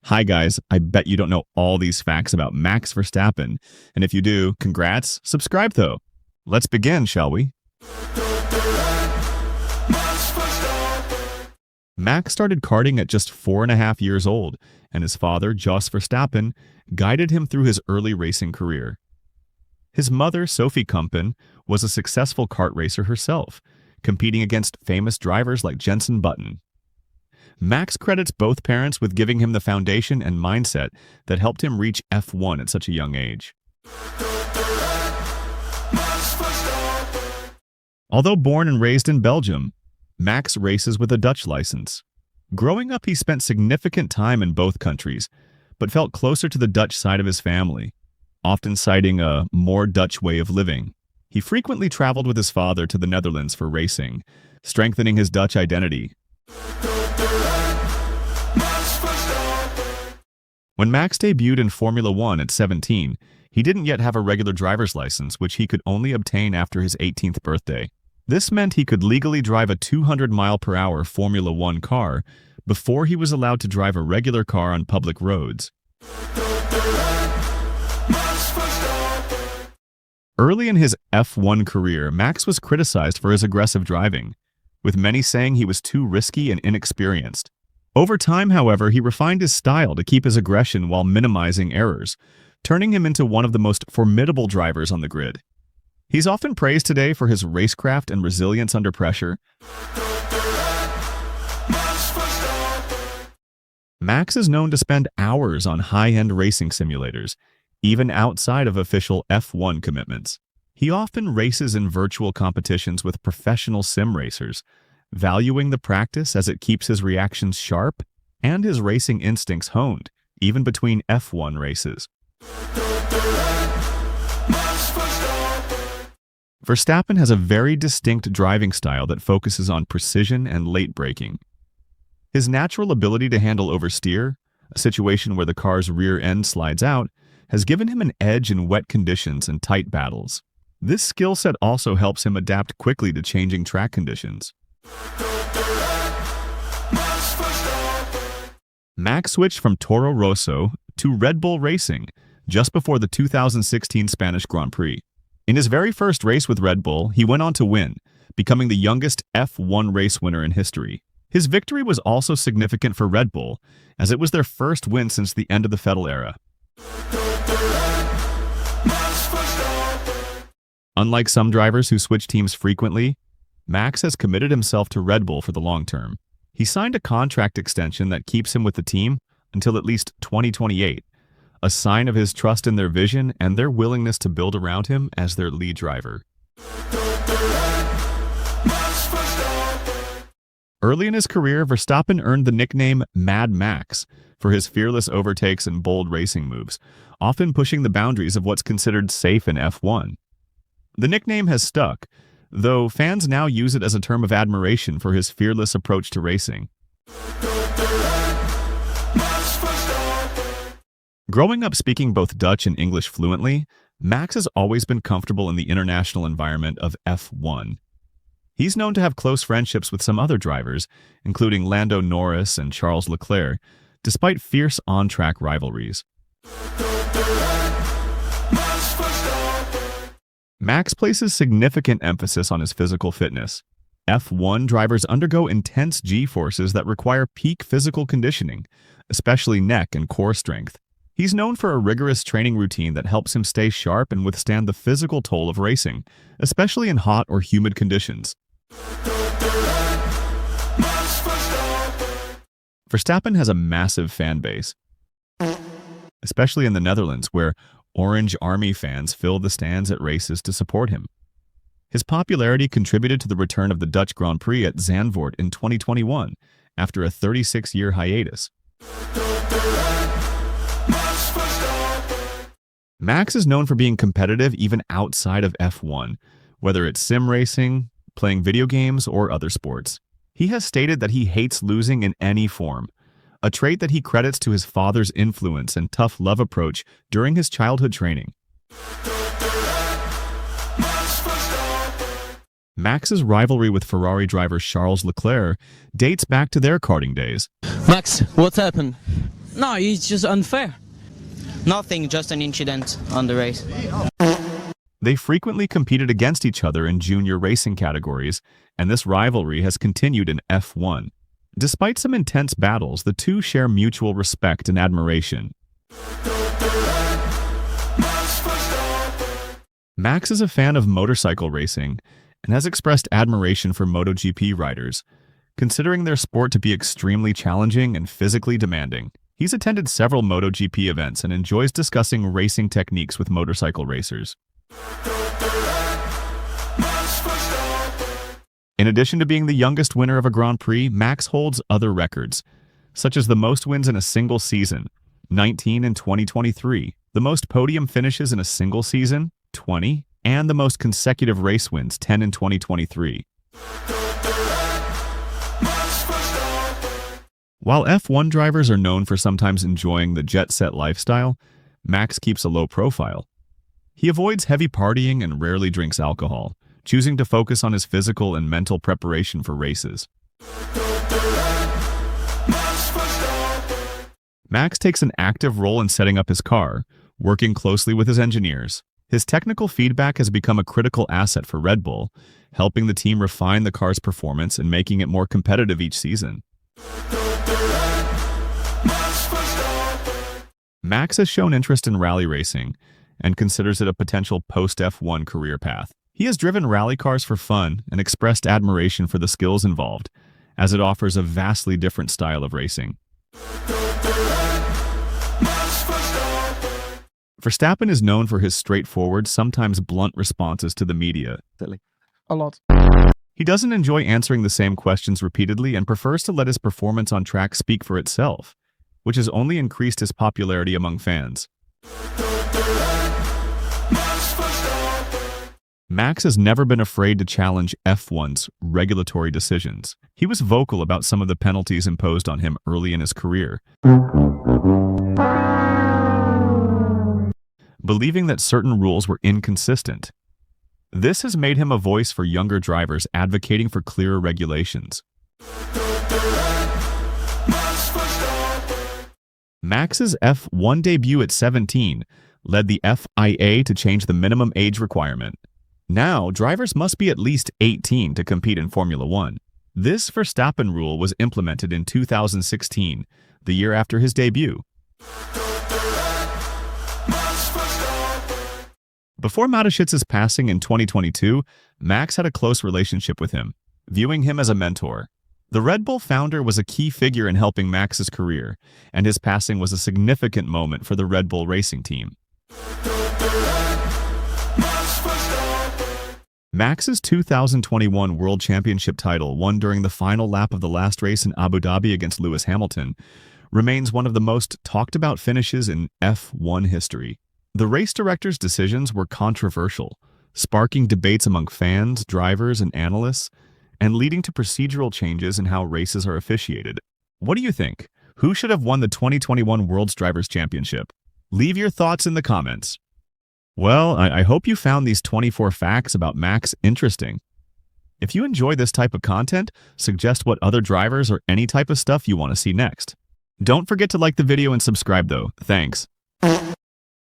Hi guys, I bet you don't know all these facts about Max Verstappen. And if you do, congrats, subscribe though. Let's begin, shall we? Max started karting at just 4.5 years old, and his father, Jos Verstappen, guided him through his early racing career. His mother, Sophie Kumpen, was a successful kart racer herself, competing against famous drivers like Jenson Button. Max credits both parents with giving him the foundation and mindset that helped him reach F1 at such a young age. Although born and raised in Belgium, Max races with a Dutch license. Growing up, he spent significant time in both countries, but felt closer to the Dutch side of his family, often citing a more Dutch way of living. He frequently traveled with his father to the Netherlands for racing, strengthening his Dutch identity. When Max debuted in Formula One at 17, he didn't yet have a regular driver's license, which he could only obtain after his 18th birthday. This meant he could legally drive a 200-mile-per-hour Formula One car before he was allowed to drive a regular car on public roads. Early in his F1 career, Max was criticized for his aggressive driving, with many saying he was too risky and inexperienced. Over time, however, he refined his style to keep his aggression while minimizing errors, turning him into one of the most formidable drivers on the grid. He's often praised today for his racecraft and resilience under pressure. Max is known to spend hours on high-end racing simulators, even outside of official F1 commitments. He often races in virtual competitions with professional sim racers, valuing the practice as it keeps his reactions sharp and his racing instincts honed, even between F1 races. Verstappen has a very distinct driving style that focuses on precision and late braking. His natural ability to handle oversteer, a situation where the car's rear end slides out, has given him an edge in wet conditions and tight battles. This skill set also helps him adapt quickly to changing track conditions. Max switched from Toro Rosso to Red Bull Racing just before the 2016 Spanish Grand Prix. In his very first race with Red Bull, he went on to win, becoming the youngest F1 race winner in history. His victory was also significant for Red Bull, as it was their first win since the end of the Vettel era. Unlike some drivers who switch teams frequently, Max has committed himself to Red Bull for the long term. He signed a contract extension that keeps him with the team until at least 2028, a sign of his trust in their vision and their willingness to build around him as their lead driver. Early in his career, Verstappen earned the nickname Mad Max for his fearless overtakes and bold racing moves, often pushing the boundaries of what's considered safe in F1. The nickname has stuck, though fans now use it as a term of admiration for his fearless approach to racing. Growing up speaking both Dutch and English fluently, Max has always been comfortable in the international environment of F1. He's known to have close friendships with some other drivers, including Lando Norris and Charles Leclerc, despite fierce on-track rivalries. Max places significant emphasis on his physical fitness. F1 drivers undergo intense G-forces that require peak physical conditioning, especially neck and core strength. He's known for a rigorous training routine that helps him stay sharp and withstand the physical toll of racing, especially in hot or humid conditions. Verstappen has a massive fan base, especially in the Netherlands, where Orange Army fans fill the stands at races to support him. His popularity contributed to the return of the Dutch Grand Prix at Zandvoort in 2021, after a 36-year hiatus. Max is known for being competitive even outside of F1, whether it's sim racing, playing video games, or other sports. He has stated that he hates losing in any form, a trait that he credits to his father's influence and tough love approach during his childhood training. Max's rivalry with Ferrari driver Charles Leclerc dates back to their karting days. Max, what happened? No, it's just unfair. Nothing, just an incident on the race. They frequently competed against each other in junior racing categories, and this rivalry has continued in F1. Despite some intense battles, the two share mutual respect and admiration. Max is a fan of motorcycle racing and has expressed admiration for MotoGP riders, considering their sport to be extremely challenging and physically demanding. He's attended several MotoGP events and enjoys discussing racing techniques with motorcycle racers. In addition to being the youngest winner of a Grand Prix, Max holds other records, such as the most wins in a single season, 19 in 2023, the most podium finishes in a single season, 20, and the most consecutive race wins, 10 in 2023. While F1 drivers are known for sometimes enjoying the jet-set lifestyle, Max keeps a low profile. He avoids heavy partying and rarely drinks alcohol, choosing to focus on his physical and mental preparation for races. Max takes an active role in setting up his car, working closely with his engineers. His technical feedback has become a critical asset for Red Bull, helping the team refine the car's performance and making it more competitive each season. Max has shown interest in rally racing and considers it a potential post-F1 career path. He has driven rally cars for fun and expressed admiration for the skills involved, as it offers a vastly different style of racing. Verstappen is known for his straightforward, sometimes blunt responses to the media. A lot. He doesn't enjoy answering the same questions repeatedly and prefers to let his performance on track speak for itself, which has only increased his popularity among fans. Max has never been afraid to challenge F1's regulatory decisions. He was vocal about some of the penalties imposed on him early in his career, believing that certain rules were inconsistent. This has made him a voice for younger drivers advocating for clearer regulations. Max's F1 debut at 17 led the FIA to change the minimum age requirement. Now, drivers must be at least 18 to compete in Formula One. This Verstappen rule was implemented in 2016, the year after his debut. Before Matoshitz's passing in 2022, Max had a close relationship with him, viewing him as a mentor. The Red Bull founder was a key figure in helping Max's career, and his passing was a significant moment for the Red Bull racing team. Max's 2021 World Championship title, won during the final lap of the last race in Abu Dhabi against Lewis Hamilton, remains one of the most talked-about finishes in F1 history. The race director's decisions were controversial, sparking debates among fans, drivers, and analysts, and leading to procedural changes in how races are officiated. What do you think? Who should have won the 2021 World's Drivers' Championship? Leave your thoughts in the comments. Well, I hope you found these 24 facts about Max interesting. If you enjoy this type of content, suggest what other drivers or any type of stuff you want to see next. Don't forget to like the video and subscribe though. Thanks.